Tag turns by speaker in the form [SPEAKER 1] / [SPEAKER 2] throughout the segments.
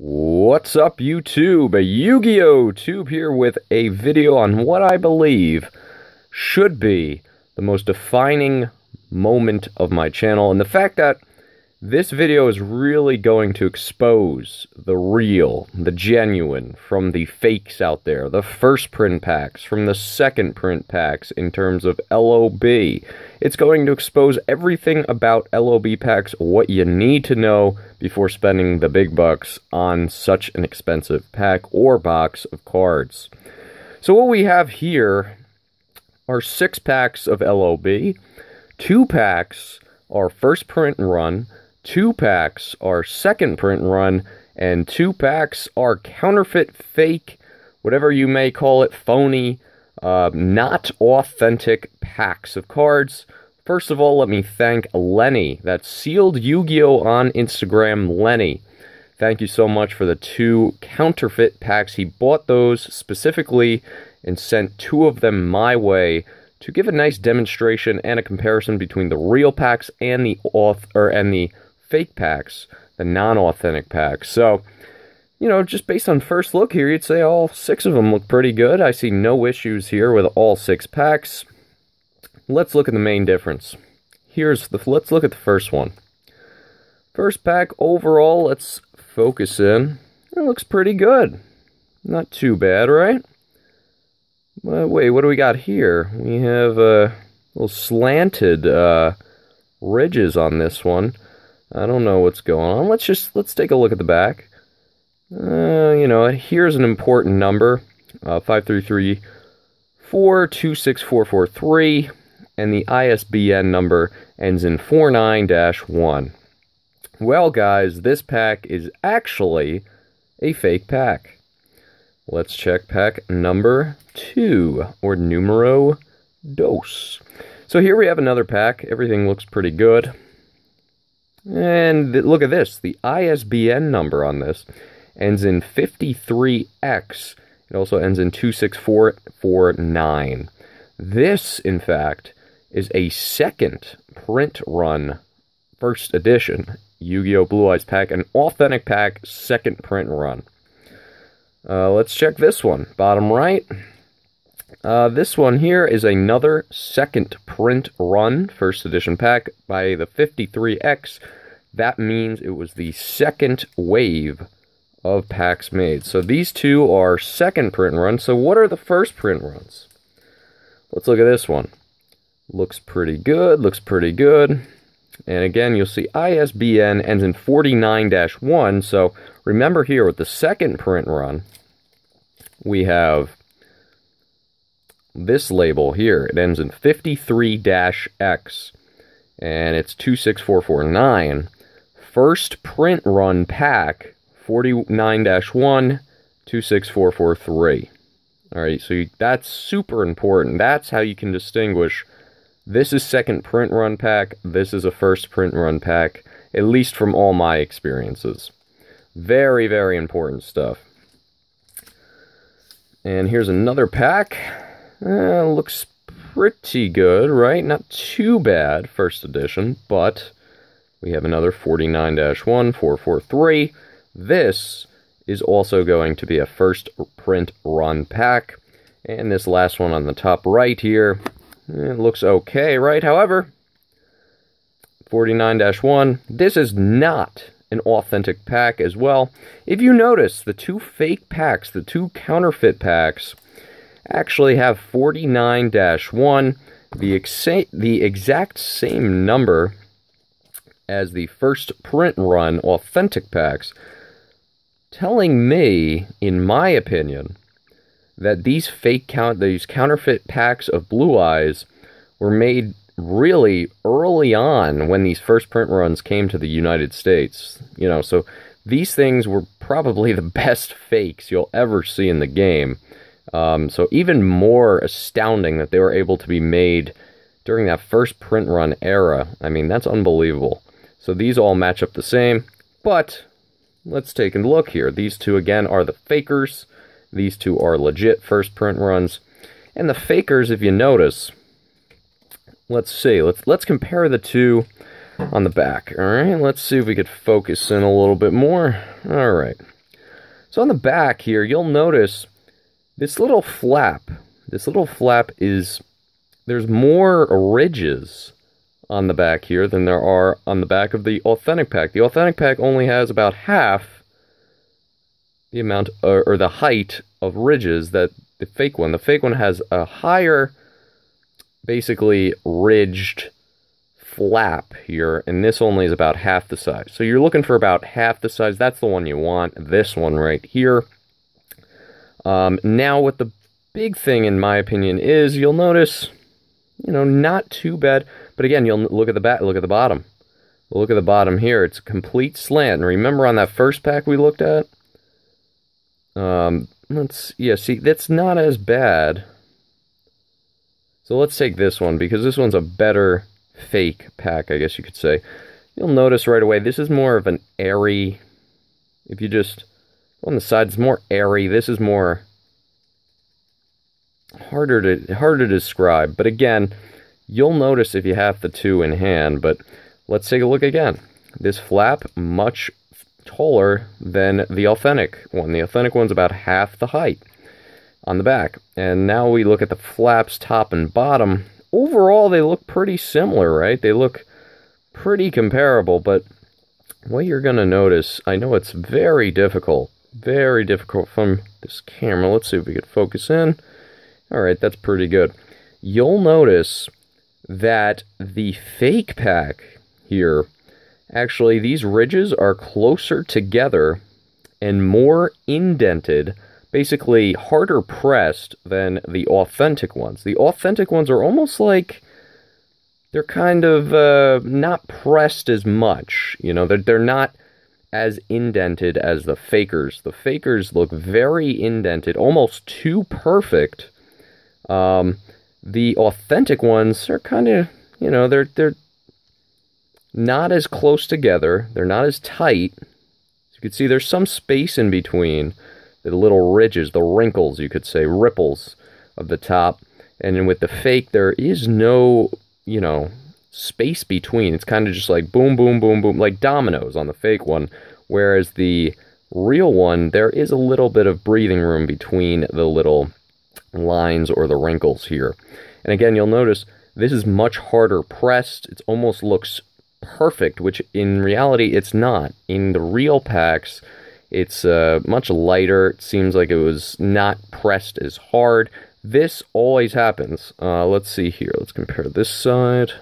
[SPEAKER 1] What's up, YouTube? YuGiOh Tube here with a video on what I believe should be the most defining moment of my channel, and the fact that this video is really going to expose the real, the genuine, from the fakes out there, the first print packs, from the second print packs in terms of LOB. It's going to expose everything about LOB packs, what you need to know before spending the big bucks on such an expensive pack or box of cards. So what we have here are 6 packs of LOB, 2 packs are first print run, 2 packs are second print run, and 2 packs are counterfeit, fake, whatever you may call it, phony, not authentic packs of cards. First of all, let me thank Lenny. That's SEALEDYUGIOH on Instagram, Lenny. Thank you so much for the 2 counterfeit packs. He bought those specifically and sent 2 of them my way to give a nice demonstration and a comparison between the real packs and the fake packs, the non-authentic packs. So, you know, just based on first look here, you'd say all 6 of them look pretty good. I see no issues here with all 6 packs. Let's look at the main difference. Let's look at the first one. First pack overall, let's focus in. It looks pretty good. Not too bad, right? Wait, what do we got here? We have little slanted ridges on this one. I don't know what's going on. Let's take a look at the back. You know, here's an important number, 533426443, and the ISBN number ends in 49-1. Well, guys, this pack is actually a fake pack. Let's check pack number 2, or numero dos. So here we have another pack. Everything looks pretty good. And look at this, the ISBN number on this ends in 53X. It also ends in 26449. This, in fact, is a second print run first edition Yu-Gi-Oh! Blue Eyes pack, an authentic pack, second print run. Let's check this one, bottom right. This one here is another second print run first edition pack by the 53X. That means it was the second wave of packs made. So these 2 are second print runs. So what are the first print runs? Let's look at this one. Looks pretty good, looks pretty good. And again, you'll see ISBN ends in 49-1. So remember here with the second print run, we have this label here. It ends in 53-X. And it's 26449. First print run pack, 49-1, 26443. Alright, so that's super important. That's how you can distinguish. This is second print run pack, this is a first print run pack, at least from all my experiences. Very, very important stuff. And here's another pack. Looks pretty good, right? Not too bad, first edition, but we have another 49-1, 443. This is also going to be a first print run pack. And this last one on the top right here, it looks okay, right? However, 49-1, this is not an authentic pack as well. If you notice, the 2 fake packs, the 2 counterfeit packs, actually have 49-1, the exact same number as the first print run authentic packs, telling me, in my opinion, that these counterfeit packs of Blue Eyes were made really early on when these first print runs came to the United States. You know, so these things were probably the best fakes you'll ever see in the game. So even more astounding that they were able to be made during that first print run era. I mean, that's unbelievable. So these all match up the same, but let's take a look here. These 2, again, are the fakers. These 2 are legit first print runs. And the fakers, if you notice, let's see. Let's compare the 2 on the back. All right, let's see if we could focus in a little bit more. All right. So on the back here, you'll notice this little flap. This little flap is, there's more ridges on the back here than there are on the back of the Authentic pack. The Authentic pack only has about half the amount, or the height of ridges that the fake one. The fake one has a higher, basically ridged flap here, and this only is about half the size. So you're looking for about half the size. That's the one you want, this one right here. Now what the big thing, in my opinion, is you'll notice, you know, not too bad, but again, you'll look at the back, look at the bottom. Look at the bottom here, it's a complete slant. And remember on that first pack we looked at? See, that's not as bad. So let's take this one, because this one's a better fake pack, I guess you could say. You'll notice right away, this is more of an airy, if you just, on the side, it's more airy. This is more harder to describe. But again, you'll notice if you have the two in hand, but let's take a look again. This flap, much taller than the Authentic one. The Authentic one's about half the height on the back. And now we look at the flaps top and bottom. Overall, they look pretty similar, right? They look pretty comparable, but what you're going to notice, I know it's very difficult from this camera. Let's see if we can focus in. All right, that's pretty good. You'll notice that the fake pack here, actually, these ridges are closer together and more indented, basically harder pressed than the Authentic ones. The Authentic ones are almost like they're kind of not pressed as much. You know, they're not as indented as the fakers. The fakers look very indented, almost too perfect. The Authentic ones are kind of, you know, they're not as close together. They're not as tight. As you can see, there's some space in between the little ridges, the wrinkles, you could say, ripples of the top. And then with the fake, there is no, you know, space between. It's kind of just like boom, boom, boom, boom, like dominoes on the fake one. Whereas the real one, there is a little bit of breathing room between the little lines or the wrinkles here. And again, you'll notice this is much harder pressed. It almost looks perfect, which in reality it's not. In the real packs, it's much lighter. It seems like it was not pressed as hard. This always happens. Let's see here. Let's compare this side.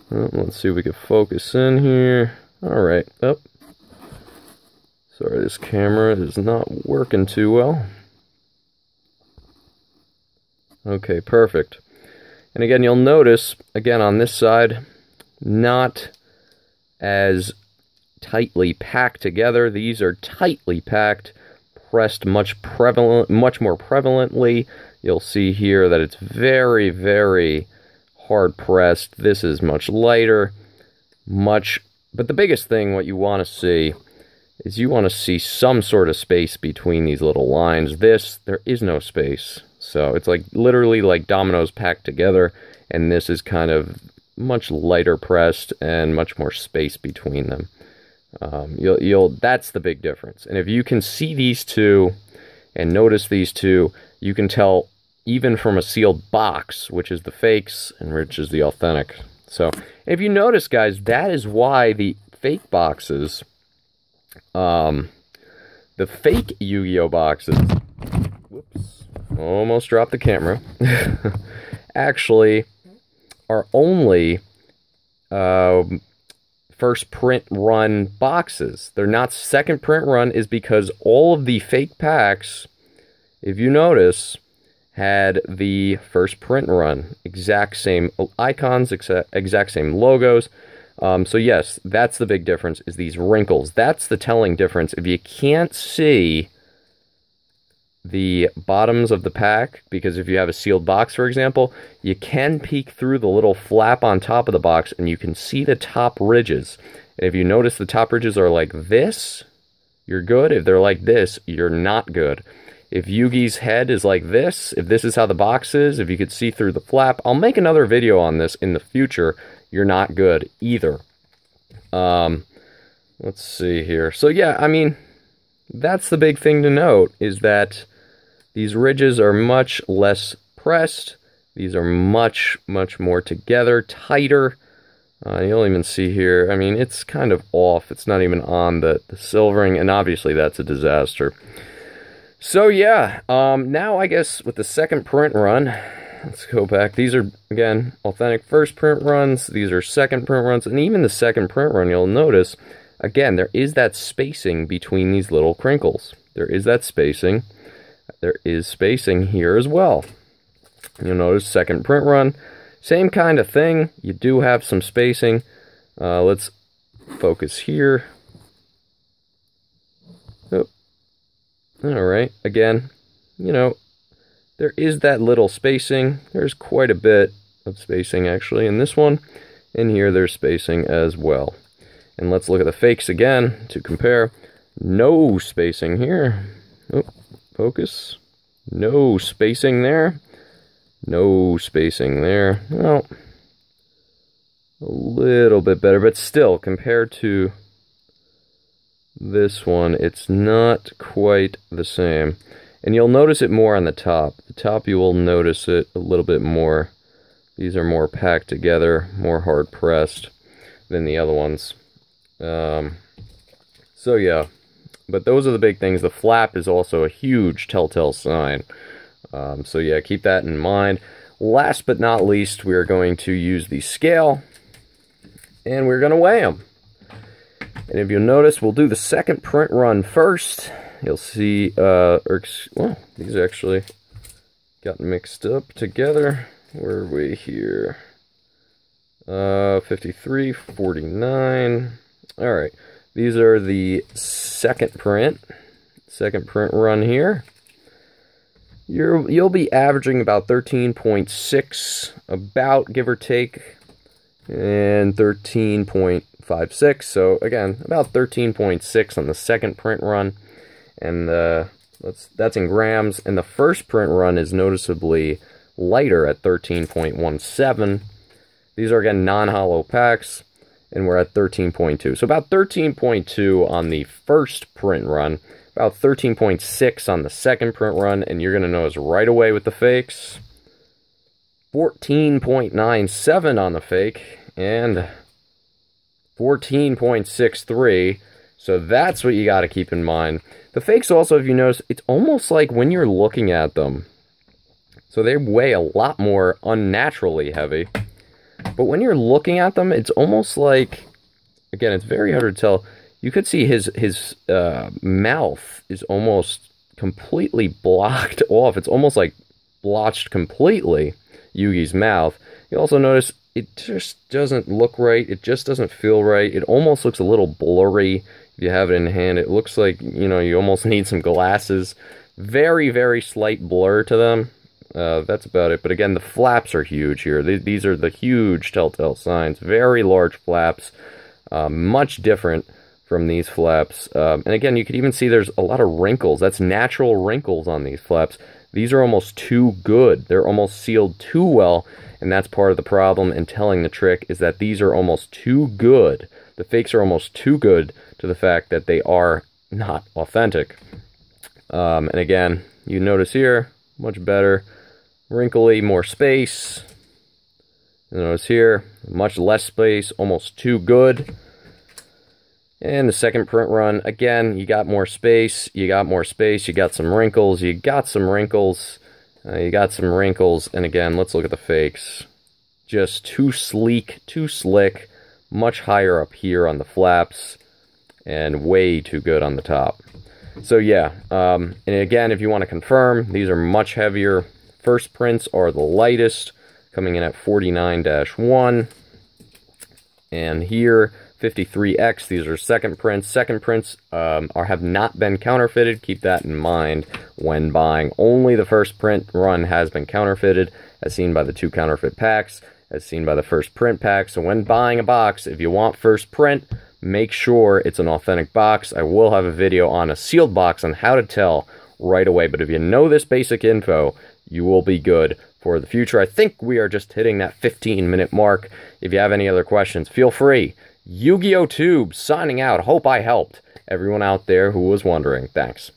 [SPEAKER 1] Let's see if we can focus in here. All right. Oh, sorry, this camera is not working too well. Okay, perfect. And again, you'll notice, again, on this side, not as tightly packed together. These are tightly packed, pressed much more prevalently. You'll see here that it's very, very hard pressed. This is much lighter, but the biggest thing, what you want to see, is you want to see some sort of space between these little lines. There is no space. So it's like literally like dominoes packed together, and this is kind of much lighter pressed and much more space between them. That's the big difference. And if you can see these two and notice these two, you can tell even from a sealed box, which is the fakes and which is the Authentic. So if you notice, guys, that is why the fake boxes, the fake Yu-Gi-Oh boxes, whoops, almost dropped the camera, actually are only first print run boxes. They're not second print run, is because all of the fake packs, if you notice, had the first print run. Exact same icons, exact same logos. So yes, that's the big difference, is these wrinkles. That's the telling difference. If you can't see the bottoms of the pack, because if you have a sealed box, for example, you can peek through the little flap on top of the box and you can see the top ridges. And if you notice the top ridges are like this, you're good. If they're like this, you're not good. If Yugi's head is like this, if this is how the box is, if you could see through the flap, I'll make another video on this in the future, you're not good either. Let's see here. So yeah, I mean, that's the big thing to note, is that these ridges are much less pressed. These are much, much more together, tighter. You'll even see here, I mean, it's kind of off. It's not even on the silvering, and obviously that's a disaster. So yeah, now I guess with the second print run, let's go back. These are, again, authentic first print runs. These are second print runs, and even the second print run, you'll notice, again, there is that spacing between these little crinkles. There is that spacing. There is spacing here as well. You'll notice second print run, same kind of thing. You do have some spacing. Let's focus here. Oh. All right, again, you know, there is that little spacing. There's quite a bit of spacing actually in this one. In here, there's spacing as well. And let's look at the fakes again to compare. No spacing here. Oh, focus. No spacing there. No spacing there. Well, a little bit better, but still, compared to this one, it's not quite the same. And you'll notice it more on the top. The top, you will notice it a little bit more. These are more packed together, more hard pressed than the other ones. So yeah, but those are the big things. The flap is also a huge telltale sign. So yeah, keep that in mind. Last but not least, we are going to use the scale, and we're going to weigh them. And if you'll notice, we'll do the second print run first. You'll see, well, these actually got mixed up together. Where are we here? 53, 49. All right, these are the second print run here. You'll be averaging about 13.6, about, give or take, and 13.56. So again, about 13.6 on the second print run, and that's in grams. And the first print run is noticeably lighter at 13.17. These are again non-hollow packs, and we're at 13.2. So about 13.2 on the first print run. About 13.6 on the second print run, and you're going to notice right away with the fakes, 14.97 on the fake, and 14.63, so that's what you got to keep in mind. The fakes also, if you notice, it's almost like when you're looking at them, so they weigh a lot more unnaturally heavy, but when you're looking at them, it's almost like, again, it's very hard to tell. You could see his mouth is almost completely blocked off. It's almost like blotched completely, Yugi's mouth. You also notice it just doesn't look right. It just doesn't feel right. It almost looks a little blurry if you have it in hand. It looks like, you know, you almost need some glasses. Very, very slight blur to them. That's about it. But again, the flaps are huge here. These are the huge telltale signs. Very large flaps. Much different from these flaps. And again, you could even see there's a lot of wrinkles. That's natural wrinkles on these flaps. These are almost too good. They're almost sealed too well, and that's part of the problem in telling the trick, is that these are almost too good. The fakes are almost too good to the fact that they are not authentic. And again, you notice here, much better. Wrinkly, more space. You notice here, much less space, almost too good. And the second print run, again, you got more space, you got some wrinkles, you got some wrinkles, and again, let's look at the fakes. Just too sleek, too slick, much higher up here on the flaps, and way too good on the top. So yeah, and again, if you want to confirm, these are much heavier. First prints are the lightest, coming in at 49-1, and here, 53X, these are second prints. Second prints have not been counterfeited. Keep that in mind when buying. Only the first print run has been counterfeited, as seen by the 2 counterfeit packs, as seen by the first print pack. So when buying a box, if you want first print, make sure it's an authentic box. I will have a video on a sealed box on how to tell right away. But if you know this basic info, you will be good for the future. I think we are just hitting that 15-minute mark. If you have any other questions, feel free. YuGiOh Tube signing out. Hope I helped everyone out there who was wondering. Thanks.